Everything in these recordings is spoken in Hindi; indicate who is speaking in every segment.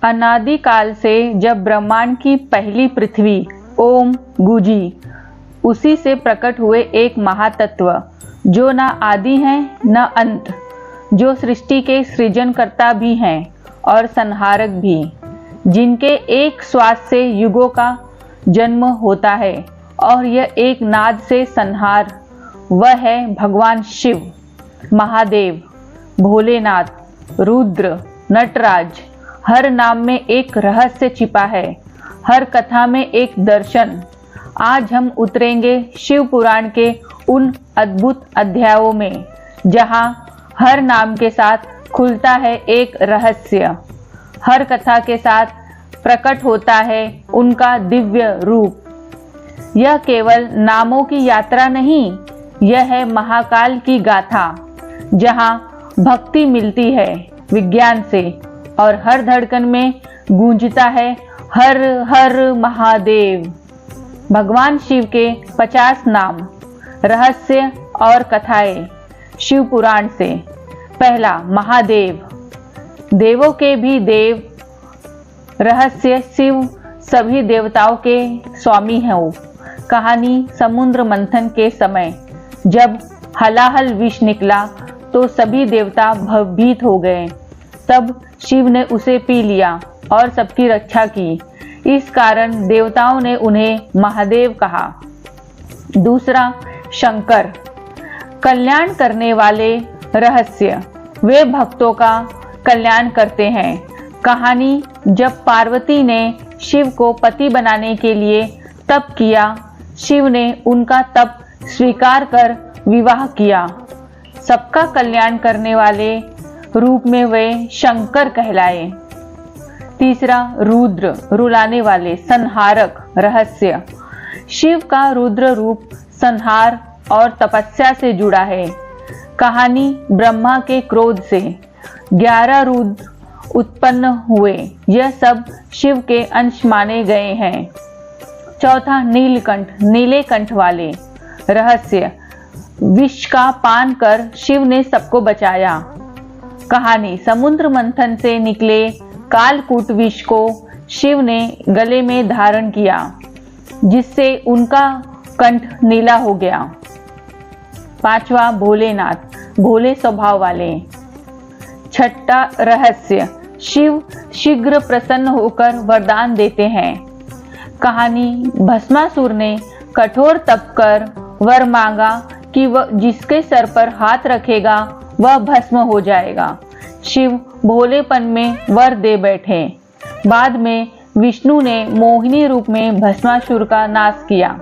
Speaker 1: अनादिकाल से जब ब्रह्मांड की पहली पृथ्वी ओम गूंजी, उसी से प्रकट हुए एक महातत्व जो न आदि है न अंत, जो सृष्टि के सृजनकर्ता भी हैं और संहारक भी, जिनके एक श्वास से युगों का जन्म होता है और यह एक नाद से संहार, वह है भगवान शिव, महादेव, भोलेनाथ, रुद्र, नटराज। हर नाम में एक रहस्य छिपा है, हर कथा में एक दर्शन। आज हम उतरेंगे शिव पुराण के उन अद्भुत अध्यायों में जहां हर नाम के साथ खुलता है एक रहस्य, हर कथा के साथ प्रकट होता है उनका दिव्य रूप। यह केवल नामों की यात्रा नहीं, यह है महाकाल की गाथा, जहां भक्ति मिलती है विज्ञान से और हर धड़कन में गूंजता है हर हर महादेव। भगवान शिव के 50 नाम, रहस्य और कथाएं शिव पुराण से। पहला, महादेव, देवों के भी देव। रहस्य, शिव सभी देवताओं के स्वामी हैं। कहानी, समुद्र मंथन के समय जब हलाहल विष निकला तो सभी देवता भयभीत हो गए। तब शिव ने उसे पी लिया और सबकी रक्षा की। इस कारण देवताओं ने उन्हें महादेव कहा। दूसरा, शंकर, कल्याण करने वाले। रहस्य, वे भक्तों का कल्याण करते हैं। कहानी, जब पार्वती ने शिव को पति बनाने के लिए तप किया, शिव ने उनका तप स्वीकार कर विवाह किया। सबका कल्याण करने वाले रूप में वे शंकर कहलाए। तीसरा, रुद्र, रुलाने वाले, संहारक। रहस्य, शिव का रुद्र रूप संहार और तपस्या से जुड़ा है। कहानी, ब्रह्मा के क्रोध से 11 रुद्र उत्पन्न हुए, यह सब शिव के अंश माने गए हैं। चौथा, नीलकंठ, नीले कंठ वाले। रहस्य, विष का पान कर शिव ने सबको बचाया। कहानी, समुद्र मंथन से निकले कालकूट विष को शिव ने गले में धारण किया, जिससे उनका कंठ नीला हो गया। पांचवा, भोलेनाथ, भोले स्वभाव वाले। छठा, रहस्य, शिव शीघ्र प्रसन्न होकर वरदान देते हैं। कहानी, भस्मासुर ने कठोर तप कर वर मांगा कि वह जिसके सर पर हाथ रखेगा वह भस्म हो जाएगा। शिव भोलेपन में वर दे बैठे। बाद में विष्णु ने मोहिनी रूप में भस्मासुर का नाश किया।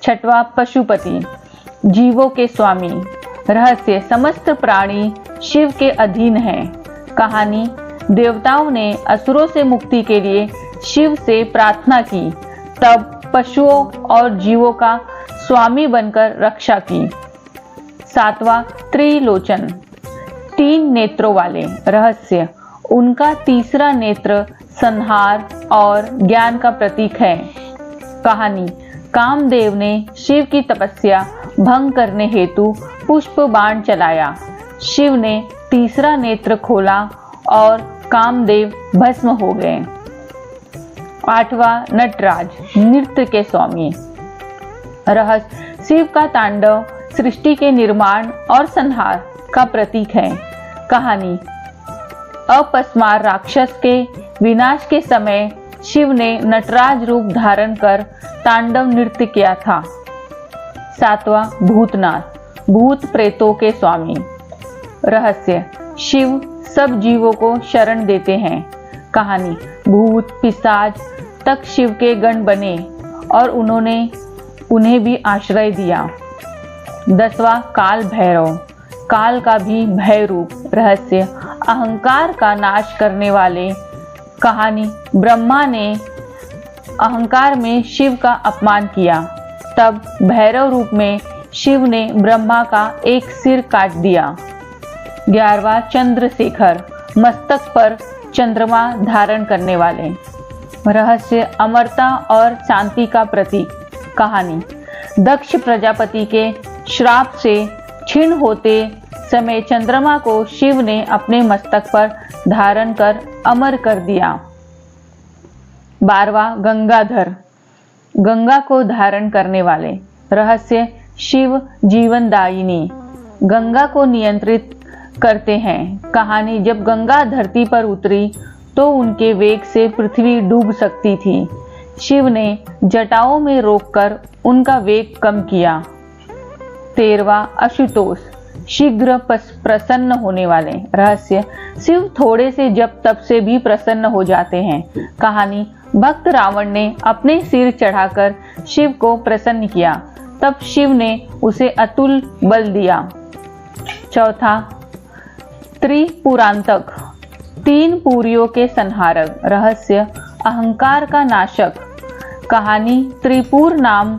Speaker 1: छठवां, पशुपति, जीवों के स्वामी। रहस्य, समस्त प्राणी शिव के अधीन हैं। कहानी, देवताओं ने असुरों से मुक्ति के लिए शिव से प्रार्थना की, तब पशुओं और जीवों का स्वामी बनकर रक्षा की। सातवां, त्रिलोचन, 3 नेत्रों वाले। रहस्य, उनका तीसरा नेत्र संहार और ज्ञान का प्रतीक है। कहानी, कामदेव ने शिव की तपस्या भंग करने हेतु पुष्प बाण चलाया। शिव ने तीसरा नेत्र खोला और कामदेव भस्म हो गए। आठवां, नटराज, नृत्य के स्वामी। रहस्य, शिव का तांडव सृष्टि के निर्माण और संहार का प्रतीक है। कहानी, अपस्मार राक्षस के विनाश के समय शिव ने नटराज रूप धारण कर तांडव नृत्य किया था। सातवां, भूतनाथ, भूत प्रेतों के स्वामी। रहस्य, शिव सब जीवों को शरण देते हैं। कहानी, भूत पिशाच तक शिव के गण बने और उन्होंने उन्हें भी आश्रय दिया। 10वां, काल भैरव, काल का भी भय रूप। रहस्य, अहंकार का नाश करने वाले। कहानी, ब्रह्मा ने अहंकार में शिव का अपमान किया, तब भैरव रूप में शिव ने ब्रह्मा का एक सिर काट दिया। 11वां, चंद्रशेखर, मस्तक पर चंद्रमा धारण करने वाले। रहस्य, अमरता और शांति का प्रतीक। कहानी, दक्ष प्रजापति के श्राप से क्षीण होते समय चंद्रमा को शिव ने अपने मस्तक पर धारण कर अमर कर दिया। 12वां गंगाधर, गंगा को धारण करने वाले। रहस्य शिव जीवनदायिनी, गंगा को नियंत्रित करते हैं। कहानी जब गंगा धरती पर उतरी तो उनके वेग से पृथ्वी डूब सकती थी। शिव ने जटाओं में रोककर उनका वेग कम किया। 13वां आशुतोष, शीघ्र प्रसन्न होने वाले। रहस्य शिव थोड़े से जप तप से भी प्रसन्न हो जाते हैं। कहानी भक्त रावण ने अपने सिर चढ़ाकर शिव को प्रसन्न किया, तब शिव ने उसे अतुल बल दिया। चौथा त्रिपुरांतक, 3 पुरियों के संहारक। रहस्य अहंकार का नाशक। कहानी त्रिपुर नाम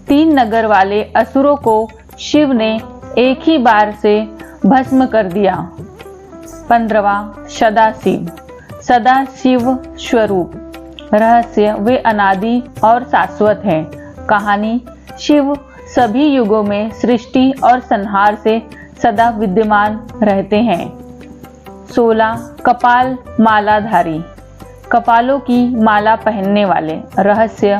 Speaker 1: 3 नगर वाले असुरों को शिव ने एक ही बार से भस्म कर दिया। 15वां सदाशिव, सदाशिव स्वरूप। रहस्य वे अनादि और शाश्वत हैं। कहानी शिव सभी युगों में सृष्टि और संहार से सदा विद्यमान रहते हैं। 16 कपाल मालाधारी, कपालों की माला पहनने वाले। रहस्य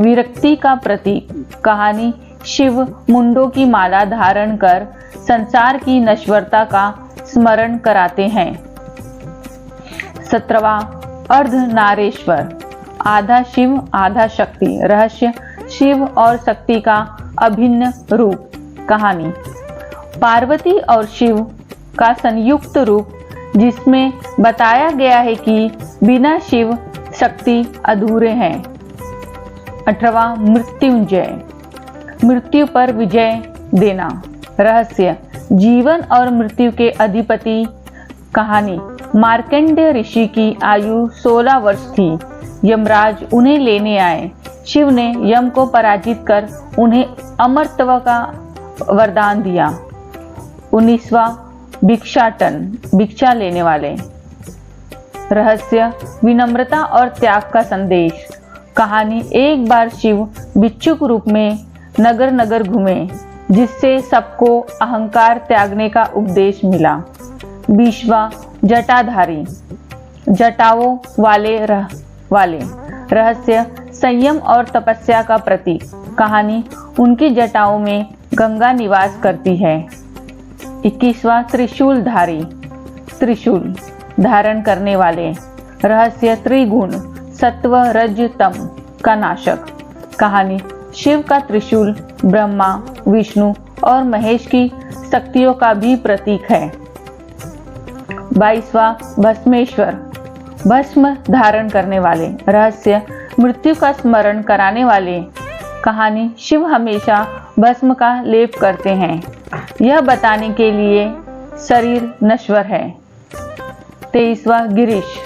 Speaker 1: विरक्ति का प्रतीक। कहानी शिव मुंडों की माला धारण कर संसार की नश्वरता का स्मरण कराते हैं। 17वां अर्धनारेश्वर, आधा शिव आधा शक्ति। रहस्य शिव और शक्ति का अभिन्न रूप। कहानी पार्वती और शिव का संयुक्त रूप, जिसमें बताया गया है कि बिना शिव शक्ति अधूरे हैं। 18वां मृत्युंजय, मृत्यु पर विजय देना। रहस्य जीवन और मृत्यु के अधिपति। कहानी मार्कंडेय ऋषि की आयु 16 वर्ष थी। यमराज उन्हें लेने आए। शिव ने यम को पराजित कर उन्हें अमरत्व का वरदान दिया। 19वां भिक्षाटन, भिक्षा लेने वाले। रहस्य विनम्रता और त्याग का संदेश। कहानी एक बार शिव भिक्षुक रूप में नगर नगर घूमे, जिससे सबको अहंकार त्यागने का उपदेश मिला। 20वां जटाधारी, जटाओं वाले। रहस्य संयम और तपस्या का प्रतीक। कहानी उनकी जटाओं में गंगा निवास करती है। 21वां त्रिशूलधारी, त्रिशूल धारण करने वाले। रहस्य त्रिगुण, सत्व रज तम का नाशक। कहानी शिव का त्रिशूल ब्रह्मा विष्णु और महेश की शक्तियों का भी प्रतीक है। 22वां भस्मेश्वर, भस्म धारण करने वाले। रहस्य मृत्यु का स्मरण कराने वाले। कहानी शिव हमेशा भस्म का लेप करते हैं, यह बताने के लिए शरीर नश्वर है। 23वां गिरीश,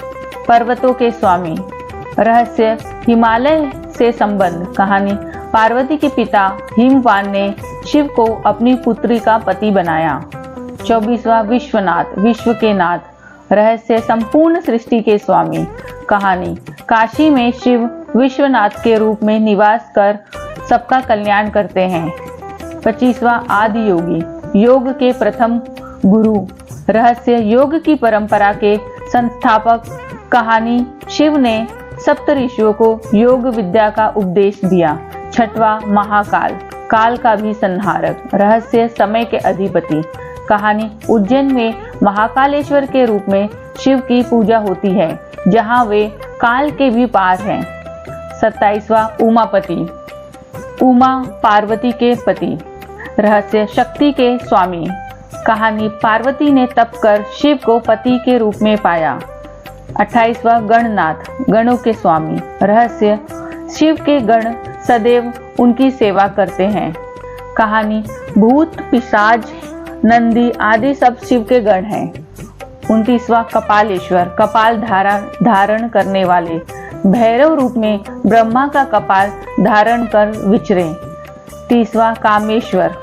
Speaker 1: पर्वतों के स्वामी। रहस्य हिमालय से संबंध। कहानी पार्वती के पिता हिमवान ने शिव को अपनी पुत्री का पति बनाया। 24वां विश्वनाथ, विश्व के नाथ। रहस्य संपूर्ण सृष्टि के स्वामी। कहानी काशी में शिव विश्वनाथ के रूप में निवास कर सबका कल्याण करते हैं। 25वां आदि योगी, योग के प्रथम गुरु। रहस्य योग की परंपरा के संस्थापक। कहानी शिव ने सप्त ऋषियों को योग विद्या का उपदेश दिया। 6वां महाकाल, काल का भी संहारक। रहस्य समय के अधिपति। कहानी उज्जैन में महाकालेश्वर के रूप में शिव की पूजा होती है, जहां वे काल के भी पार हैं। 27वां उमापति, उमा पार्वती के पति। रहस्य शक्ति के स्वामी। कहानी पार्वती ने तप कर शिव को पति के रूप में पाया। 28वां गणनाथ, गणों के स्वामी। रहस्य शिव के गण सदैव उनकी सेवा करते हैं। कहानी भूत पिशाच नंदी आदि सब शिव के गण हैं। 29वां कपालेश्वर, कपाल धारण करने वाले। भैरव रूप में ब्रह्मा का कपाल धारण कर विचरे। 30वां कामेश्वर,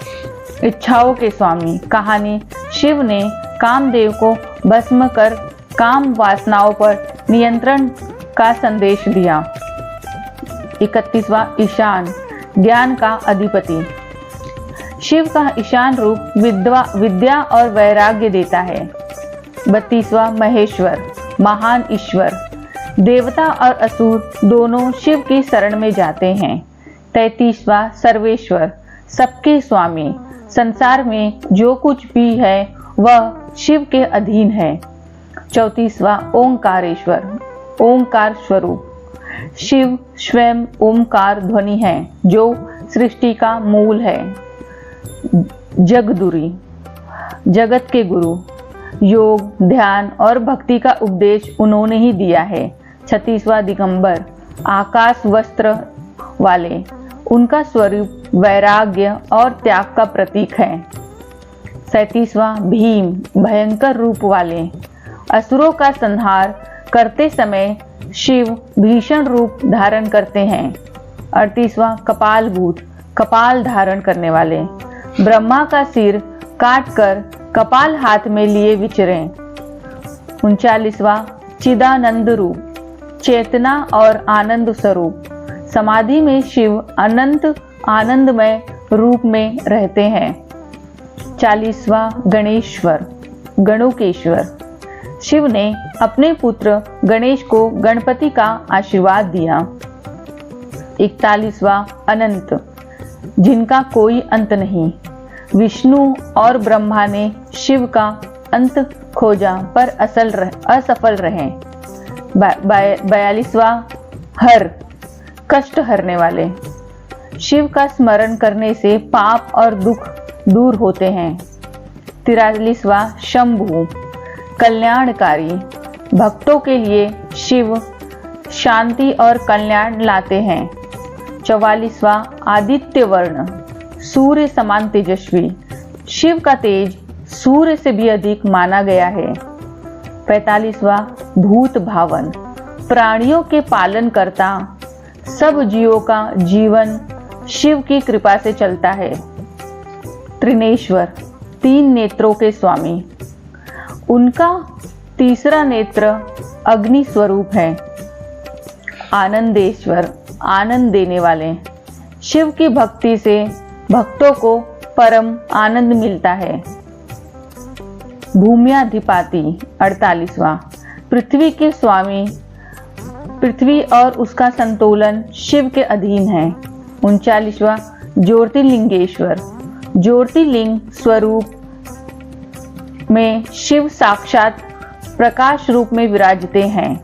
Speaker 1: इच्छाओं के स्वामी। कहानी शिव ने कामदेव को भस्म कर काम वासनाओं पर नियंत्रण का संदेश दिया। 31वां ईशान, ज्ञान का अधिपति। शिव का ईशान रूप विद्या और वैराग्य देता है। 32वां महेश्वर, महान ईश्वर। देवता और असुर दोनों शिव की शरण में जाते हैं। 33वां सर्वेश्वर, सबके स्वामी, संसार में जो कुछ भी है वह शिव के अधीन है। 34वां ओंकारेश्वर, ओंकार स्वरूप, शिव स्वयं ओंकार ध्वनि है जो सृष्टि का मूल है। जगदुरी, जगत के गुरु, योग, ध्यान और भक्ति का उपदेश उन्होंने ही दिया है। 36वां दिगंबर, आकाश वस्त्र वाले, उनका स्वरूप वैराग्य और त्याग का प्रतीक है। 37वां भीम, भयंकर रूप वाले, असुरों का संहार करते समय शिव भीषण रूप धारण करते हैं। 38वां कपालभूत, कपाल धारण करने वाले, ब्रह्मा का सिर काटकर कपाल हाथ में लिए विचरे। 39वां चिदानंद रूप, चेतना और आनंद स्वरूप, समाधि में शिव अनंत आनंदमय रूप में रहते हैं। 40वां गणेश्वर, गणुकेश्वर, शिव ने अपने पुत्र गणेश को गणपति का आशीर्वाद दिया। 41वां अनंत, जिनका कोई अंत नहीं, विष्णु और ब्रह्मा ने शिव का अंत खोजा पर असफल रहे। 42वां हर, कष्ट हरने वाले, शिव का स्मरण करने से पाप और दुख दूर होते हैं। 43वां शंभु, कल्याणकारी, भक्तों के लिए शिव शांति और कल्याण लाते हैं। 44वां आदित्य वर्ण, सूर्य समान तेजस्वी, शिव का तेज सूर्य से भी अधिक माना गया है। 45वां भूत भावन, प्राणियों के पालन करता, सब जीवों का जीवन शिव की कृपा से चलता है। त्रिनेश्वर, 3 नेत्रों के स्वामी, उनका तीसरा नेत्र अग्नि स्वरूप है। आनंदेश्वर, आनंद देने वाले, शिव की भक्ति से भक्तों को परम आनंद मिलता है। भूम्याधिपाति, 48वां, पृथ्वी के स्वामी, पृथ्वी और उसका संतुलन शिव के अधीन है। 39वां ज्योतिर्लिंगेश्वर, ज्योतिर्लिंग स्वरूप में शिव साक्षात प्रकाश रूप में विराजते हैं।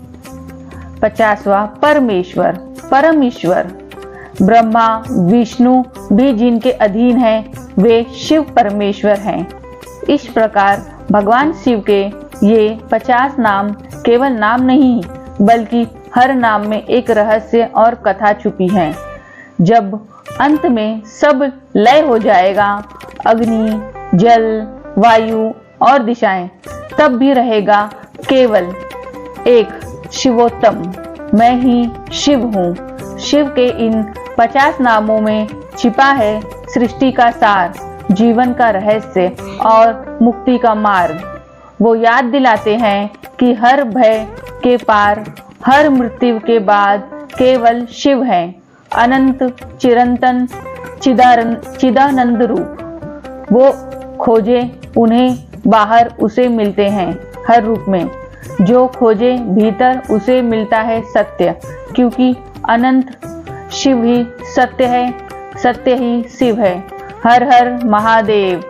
Speaker 1: 50वां परमेश्वर, परम ईश्वर, ब्रह्मा विष्णु भी जिनके अधीन हैं वे शिव परमेश्वर हैं। इस प्रकार भगवान शिव के ये 50 नाम केवल नाम नहीं बल्कि हर नाम में एक रहस्य और कथा छुपी है। जब अंत में सब लय हो जाएगा, अग्नि, जल, वायु और दिशाएं, तब भी रहेगा केवल एक शिवोत्तम, मैं ही शिव हूँ। शिव के इन 50 नामों में छिपा है सृष्टि का सार, जीवन का रहस्य और मुक्ति का मार्ग। वो याद दिलाते हैं कि हर भय के पार, हर मृत्यु के बाद केवल शिव है, अनंत, चिरंतन, चिदानंद रूप। वो खोजे उन्हें बाहर उसे मिलते हैं हर रूप में, जो खोजे भीतर उसे मिलता है सत्य, क्योंकि अनंत शिव ही सत्य है, सत्य ही शिव है। हर हर महादेव।